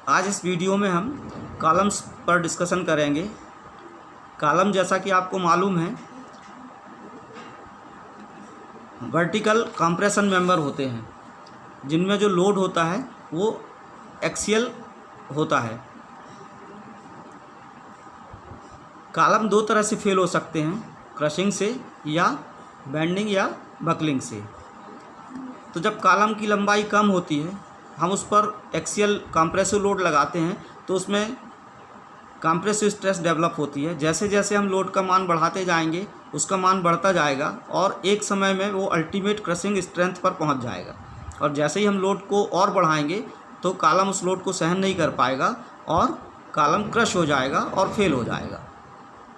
आज इस वीडियो में हम कॉलम्स पर डिस्कशन करेंगे। कॉलम जैसा कि आपको मालूम है वर्टिकल कंप्रेशन मेंबर होते हैं जिनमें जो लोड होता है वो एक्सियल होता है। कॉलम दो तरह से फेल हो सकते हैं, क्रशिंग से या बेंडिंग या बकलिंग से। तो जब कॉलम की लंबाई कम होती है हम उस पर एक्सियल कंप्रेसिव लोड लगाते हैं तो उसमें कंप्रेसिव स्ट्रेस डेवलप होती है। जैसे जैसे हम लोड का मान बढ़ाते जाएंगे उसका मान बढ़ता जाएगा और एक समय में वो अल्टीमेट क्रशिंग स्ट्रेंथ पर पहुंच जाएगा। और जैसे ही हम लोड को और बढ़ाएंगे तो कॉलम उस लोड को सहन नहीं कर पाएगा और कॉलम क्रश हो जाएगा और फेल हो जाएगा।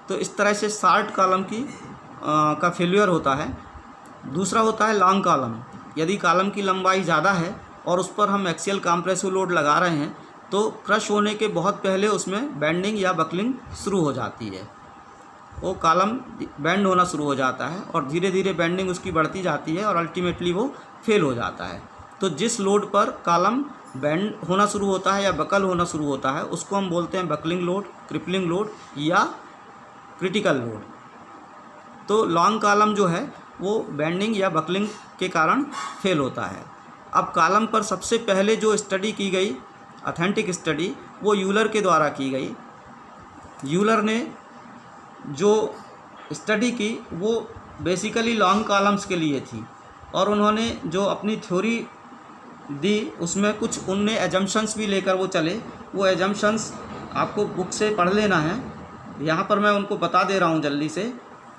तो इस तरह से शॉर्ट कॉलम का फेल्यूर होता है। दूसरा होता है लॉन्ग कॉलम। यदि कॉलम की लंबाई ज़्यादा है और उस पर हम एक्सियल कंप्रेसिव लोड लगा रहे हैं तो क्रश होने के बहुत पहले उसमें बेंडिंग या बकलिंग शुरू हो जाती है। वो कॉलम बेंड होना शुरू हो जाता है और धीरे धीरे बेंडिंग उसकी बढ़ती जाती है और अल्टीमेटली वो फेल हो जाता है। तो जिस लोड पर कॉलम बेंड होना शुरू होता है या बकल होना शुरू होता है उसको हम बोलते हैं बकलिंग लोड, क्रिपलिंग लोड या क्रिटिकल लोड। तो लॉन्ग कॉलम जो है वो बेंडिंग या बकलिंग के कारण फेल होता है। अब कॉलम पर सबसे पहले जो स्टडी की गई, ऑथेंटिक स्टडी, वो यूलर के द्वारा की गई। यूलर ने जो स्टडी की वो बेसिकली लॉन्ग कॉलम्स के लिए थी और उन्होंने जो अपनी थ्योरी दी उसमें कुछ उनने एजम्पशंस भी लेकर वो चले। वो एजम्पशंस आपको बुक से पढ़ लेना है, यहाँ पर मैं उनको बता दे रहा हूँ जल्दी से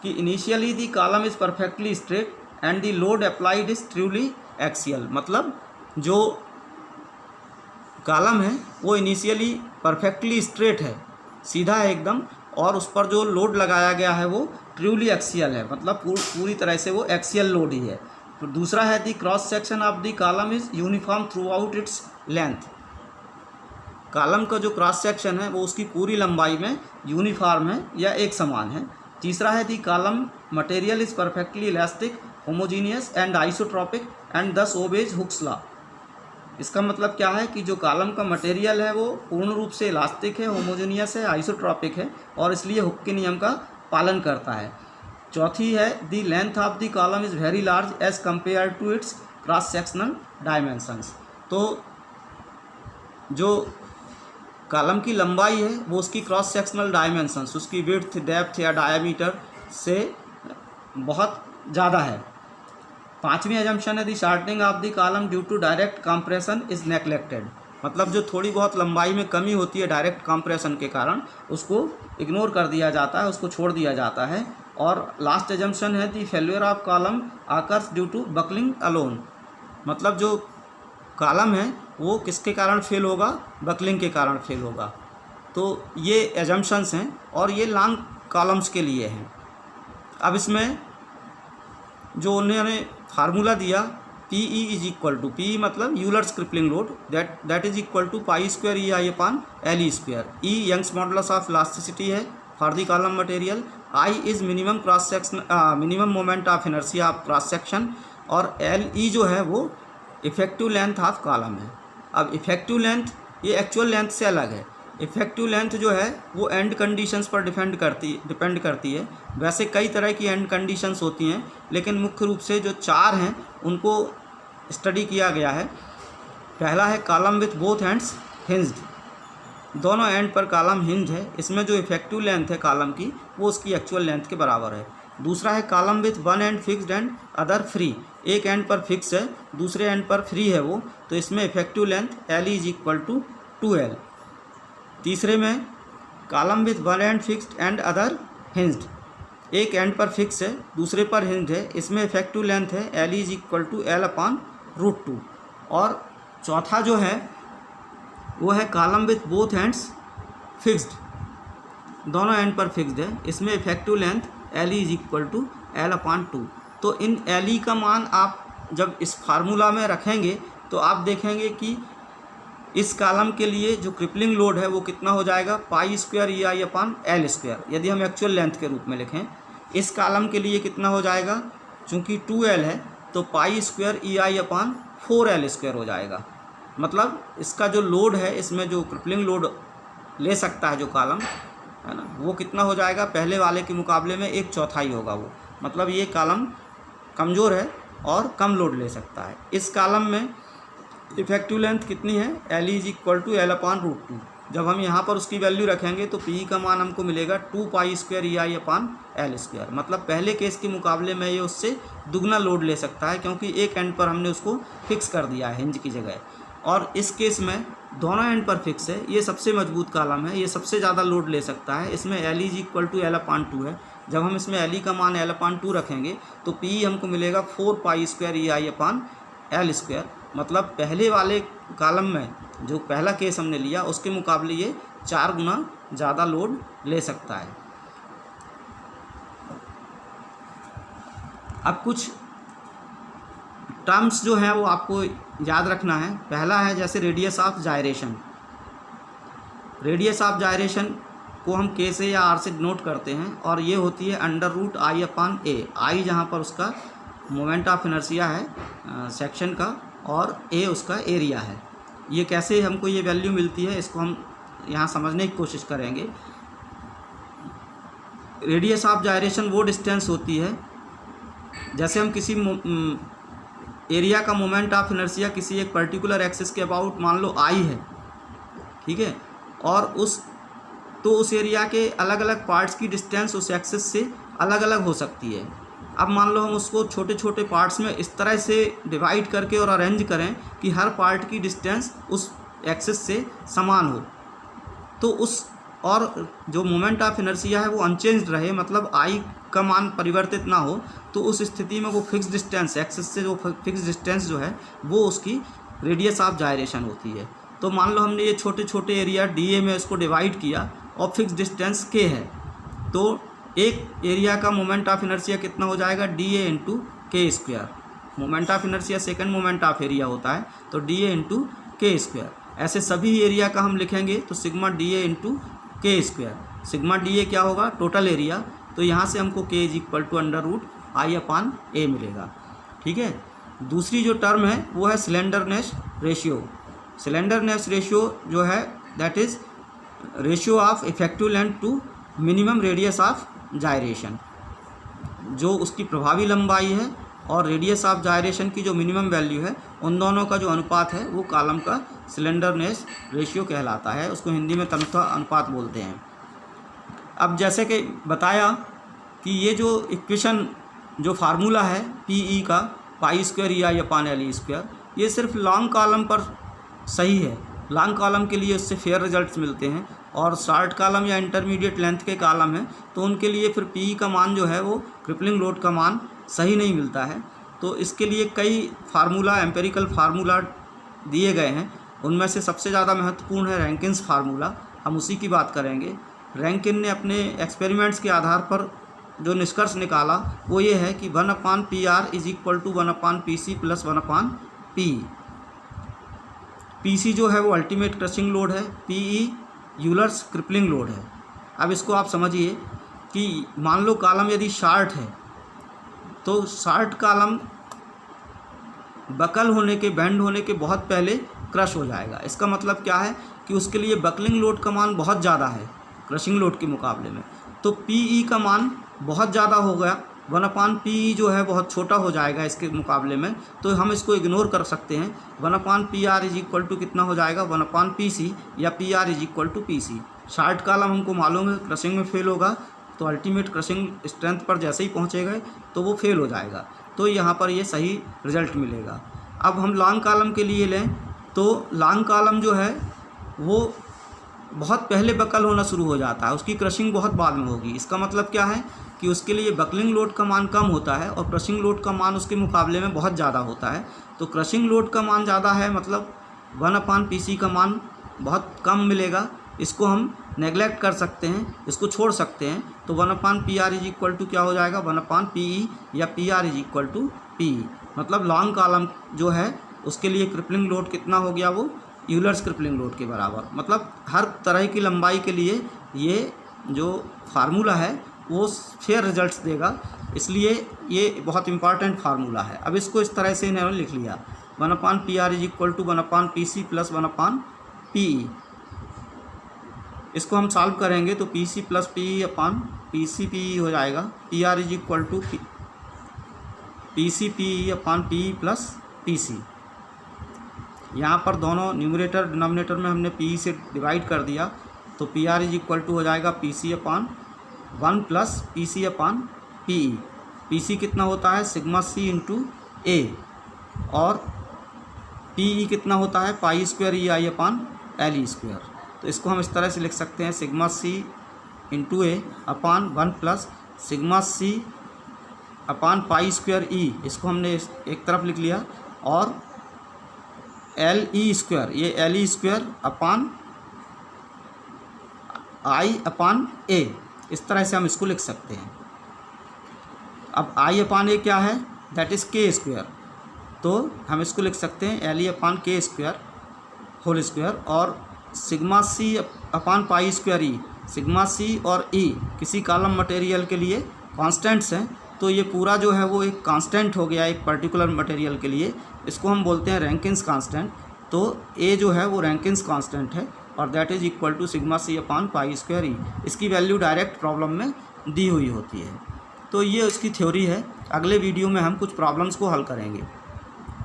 कि initially the column is perfectly straight and the load applied is truly axial. मतलब जो कॉलम है वो इनिशियली परफेक्टली स्ट्रेट है, सीधा है एकदम, और उस पर जो लोड लगाया गया है वो ट्रूली एक्सियल है, मतलब पूरी तरह से वो एक्सियल लोड ही है। तो दूसरा है the cross section of the column is uniform throughout its length. Column का जो क्रॉस सेक्शन है वो उसकी पूरी लंबाई में यूनिफॉर्म है या एक समान है। तीसरा है दी column material is perfectly elastic, homogeneous and isotropic and दस ओबेज हुक्स लॉ। इसका मतलब क्या है कि जो कॉलम का मटेरियल है वो पूर्ण रूप से इलास्टिक है, होमोजीनियस है, आइसोट्रॉपिक है और इसलिए हुक के नियम का पालन करता है। चौथी है the length of the column is very large as compare to its cross sectional dimensions. तो जो कॉलम की लंबाई है वो उसकी क्रॉस सेक्शनल डायमेंशंस, उसकी विड्थ, डेप्थ या डायमीटर से बहुत ज़्यादा है। पांचवी एजम्पशन है the shortening of the column due to direct compression is neglected. मतलब जो थोड़ी बहुत लंबाई में कमी होती है डायरेक्ट कंप्रेशन के कारण उसको इग्नोर कर दिया जाता है, उसको छोड़ दिया जाता है। और लास्ट एजम्पशन है the failure of column occurs due to buckling alone. मतलब जो कॉलम है वो किसके कारण फेल होगा? बकलिंग के कारण फेल होगा। तो ये एजम्पशंस हैं और ये लॉन्ग कॉलम्स के लिए हैं। अब इसमें जो उन्होंने फार्मूला दिया PE is equal to, PE मतलब Euler's crippling load, that is equal to pi square EI upon LE square. E Young's modulus of elasticity है for the column material, I is minimum cross section, minimum moment of inertia of cross section, और LE जो है वो effective length of column है। अब effective length ये actual length से अलग है। इफेक्टिव लेंथ जो है वो एंड कंडीशंस पर डिपेंड करती है। वैसे कई तरह की एंड कंडीशंस होती हैं लेकिन मुख्य रूप से जो चार हैं उनको स्टडी किया गया है। पहला है column with both ends hinged, दोनों एंड पर कॉलम हिंज है, इसमें जो इफेक्टिव लेंथ है कॉलम की वो उसकी एक्चुअल लेंथ के बराबर है। दूसरा है column with one end fixed end other free, एक एंड पर फिक्स है दूसरे एंड पर फ्री है वो, तो इसमें effective length LE is equal to 2L। तीसरे में column with one end fixed end other hinged, एक एंड पर फिक्स है दूसरे पर हिंज्ड है, इसमें इफेक्टिव लेंथ है LE is equal to L upon √2। और चौथा जो है वो है column with both ends fixed, दोनों एंड पर फिक्स्ड है, इसमें effective length LE is equal to L upon 2। तो इन LE का मान आप जब इस फार्मूला में रखेंगे तो आप देखेंगे कि इस कॉलम के लिए जो क्रिपलिंग लोड है वो कितना हो जाएगा, पाई square EI upon L square, यदि हम एक्चुअल लेंथ के रूप में लिखें। इस कॉलम के लिए कितना हो जाएगा, चूँकि 2L है तो पाई square EI upon 4L square हो जाएगा। मतलब इसका जो लोड है, इसमें जो क्रिपलिंग लोड ले सकता है जो कॉलम है ना, वो कितना हो जाएगा, पहले वाले के मुकाबले में 1/4 होगा वो। मतलब ये कॉलम कमज़ोर है और कम लोड ले सकता है। इस कॉलम में इफेक्टिव लेंथ कितनी है, L = L/√2। जब हम यहाँ पर उसकी वैल्यू रखेंगे तो PE का मान हमको मिलेगा 2π² EI/L²। मतलब पहले केस के मुकाबले में ये उससे दुगना लोड ले सकता है, क्योंकि एक एंड पर हमने उसको फिक्स कर दिया है हिंज की जगह, और इस केस में दोनों एंड पर फिक्स है। ये सबसे मजबूत कॉलम है, ये सबसे ज़्यादा लोड ले सकता है। इसमें L = L/2 है। जब हम इसमें L का मान L/2 रखेंगे तो PE हमको मिलेगा 4π² EI/L²। मतलब पहले वाले कॉलम में जो पहला केस हमने लिया उसके मुकाबले ये 4 गुना ज़्यादा लोड ले सकता है। अब कुछ टर्म्स जो हैं वो आपको याद रखना है। पहला है जैसे radius of gyration. Radius of gyration को हम K से या R से डिनोट करते हैं, और ये होती है √I/A। I जहाँ पर उसका मोमेंट ऑफ इनर्शिया है सेक्शन का, और A उसका एरिया है। ये कैसे हमको ये वैल्यू मिलती है, इसको हम यहाँ समझने की कोशिश करेंगे। रेडियस ऑफ जायरेशन वो डिस्टेंस होती है, जैसे हम किसी एरिया का मोमेंट ऑफ इनर्शिया किसी एक पर्टिकुलर एक्सिस के अबाउट मान लो I है, ठीक है, और उस एरिया के अलग अलग पार्ट्स की डिस्टेंस उस एक्सिस से अलग अलग हो सकती है। अब मान लो हम उसको छोटे छोटे पार्ट्स में इस तरह से डिवाइड करके और अरेंज करें कि हर पार्ट की डिस्टेंस उस एक्सिस से समान हो, तो उस और जो मोमेंट ऑफ इनर्शिया है वो अनचेंज्ड रहे, मतलब I का मान परिवर्तित ना हो, तो उस स्थिति में वो फिक्स डिस्टेंस एक्सिस से जो फिक्स डिस्टेंस जो है वो उसकी रेडियस ऑफ जायरेशन होती है। तो मान लो हमने ये छोटे छोटे एरिया DA में इसको डिवाइड किया और फिक्स डिस्टेंस K है, तो एक एरिया का मोमेंट ऑफ इनर्शिया कितना हो जाएगा, DA × K²। Moment of inertia second moment of area होता है, तो DA × K²। ऐसे सभी एरिया का हम लिखेंगे तो sigma DA × K²। Sigma DA क्या होगा, टोटल एरिया, तो यहाँ से हमको K = √I/A मिलेगा, ठीक है। दूसरी जो टर्म है वो है स्लेंडरनेस रेशियो। स्लेंडरनेस रेशियो जो है that is ratio of effective length to minimum radius of gyration. जो उसकी प्रभावी लंबाई है और रेडियस ऑफ जायरेशन की जो मिनिमम वैल्यू है, उन दोनों का जो अनुपात है वो कॉलम का स्लेंडरनेस रेशियो कहलाता है। उसको हिंदी में तन्यता अनुपात बोलते हैं। अब जैसे कि बताया कि ये जो इक्वेशन जो फार्मूला है PE का π² EI/L², ये सिर्फ लॉन्ग कॉलम पर सही है। लॉन्ग कॉलम के लिए उससे फेयर रिजल्ट्स मिलते हैं, और शॉर्ट कॉलम या इंटरमीडिएट लेंथ के कॉलम है तो उनके लिए फिर PE का मान जो है वो क्रिपलिंग लोड का मान सही नहीं मिलता है। तो इसके लिए कई फार्मूला, एम्पेरिकल फार्मूला दिए गए हैं। उनमें से सबसे ज़्यादा महत्वपूर्ण है रैंकिन्स फार्मूला। हम उसी की बात करेंगे। रैंकिन ने अपने एक्सपेरिमेंट्स के आधार पर जो निष्कर्ष निकाला वो ये है कि 1/PR = 1/PC + 1/PE। PC जो है वो अल्टीमेट क्रशिंग लोड है, PE यूलर्स क्रिपलिंग लोड है। अब इसको आप समझिए कि मान लो कॉलम यदि शार्ट है तो शार्ट कॉलम बकल होने के, बेंड होने के बहुत पहले क्रश हो जाएगा। इसका मतलब क्या है कि उसके लिए बकलिंग लोड का मान बहुत ज़्यादा है क्रशिंग लोड के मुकाबले में, तो PE का मान बहुत ज़्यादा हो गया। 1/PE जो है बहुत छोटा हो जाएगा इसके मुकाबले में, तो हम इसको इग्नोर कर सकते हैं। 1/PR = कितना हो जाएगा, 1/PC, या PR = PC। शार्ट कॉलम हमको मालूम है क्रशिंग में फेल होगा, तो अल्टीमेट क्रशिंग स्ट्रेंथ पर जैसे ही पहुँचेगा तो वो फेल हो जाएगा, तो यहाँ पर ये सही रिजल्ट मिलेगा। अब हम लॉन्ग कॉलम के लिए लें तो लॉन्ग कॉलम जो है वो बहुत पहले बकल होना शुरू हो जाता है, उसकी क्रशिंग बहुत बाद में होगी। इसका मतलब क्या है कि उसके लिए बकलिंग लोड का मान कम होता है और क्रशिंग लोड का मान उसके मुकाबले में बहुत ज़्यादा होता है। तो क्रशिंग लोड का मान ज़्यादा है, मतलब 1/PC का मान बहुत कम मिलेगा। इसको हम नेगलेक्ट कर सकते हैं, इसको छोड़ सकते हैं। तो 1/PR = क्या हो जाएगा, 1/PE, या PR = PE। मतलब लॉन्ग कॉलम जो है उसके लिए क्रिपलिंग लोड कितना हो गया, वो यूलर्स क्रिपलिंग लोड के बराबर। मतलब हर तरह की लंबाई के लिए ये जो फार्मूला है वो फेयर रिजल्ट्स देगा, इसलिए ये बहुत इंपॉर्टेंट फार्मूला है। अब इसको इस तरह से इन्होंने लिख लिया 1/PR is equal to 1/PC plus 1/PE। इसको हम सॉल्व करेंगे तो PC plus PE upon PCPE हो जाएगा। PR is equal to PCPE upon PE plus PC। यहाँ पर दोनों न्यूमरेटर डिनोमिनेटर में हमने PE से डिवाइड कर दिया, तो PR इज इक्वल टू हो जाएगा PC अपान 1 प्लस PC अपान PE। PC कितना होता है सिग्मा C इंटू A, और PE कितना होता है पाई स्क्वायर EI अपान LE स्क्वायर। तो इसको हम इस तरह से लिख सकते हैं sigma C into A upon 1 plus sigma C upon pi square E, इसको हमने एक तरफ लिख लिया, और LE स्क्वायर, ये LE square upon I upon A, इस तरह से हम इसको लिख सकते हैं। अब I अपान A क्या है, दैट इज़ K स्क्वायर, तो हम इसको लिख सकते हैं LE upon K square whole square, और sigma C upon pi square E, sigma C और E किसी कॉलम मटेरियल के लिए कांस्टेंट्स हैं, तो ये पूरा जो है वो एक कांस्टेंट हो गया एक पर्टिकुलर मटेरियल के लिए, इसको हम बोलते हैं रैंकिन्स कांस्टेंट। तो A जो है वो रैंकिन्स कांस्टेंट है, और that is equal to sigma C upon pi square E। इसकी वैल्यू डायरेक्ट प्रॉब्लम में दी हुई होती है। तो ये उसकी थ्योरी है। अगले वीडियो में हम कुछ प्रॉब्लम्स को हल करेंगे।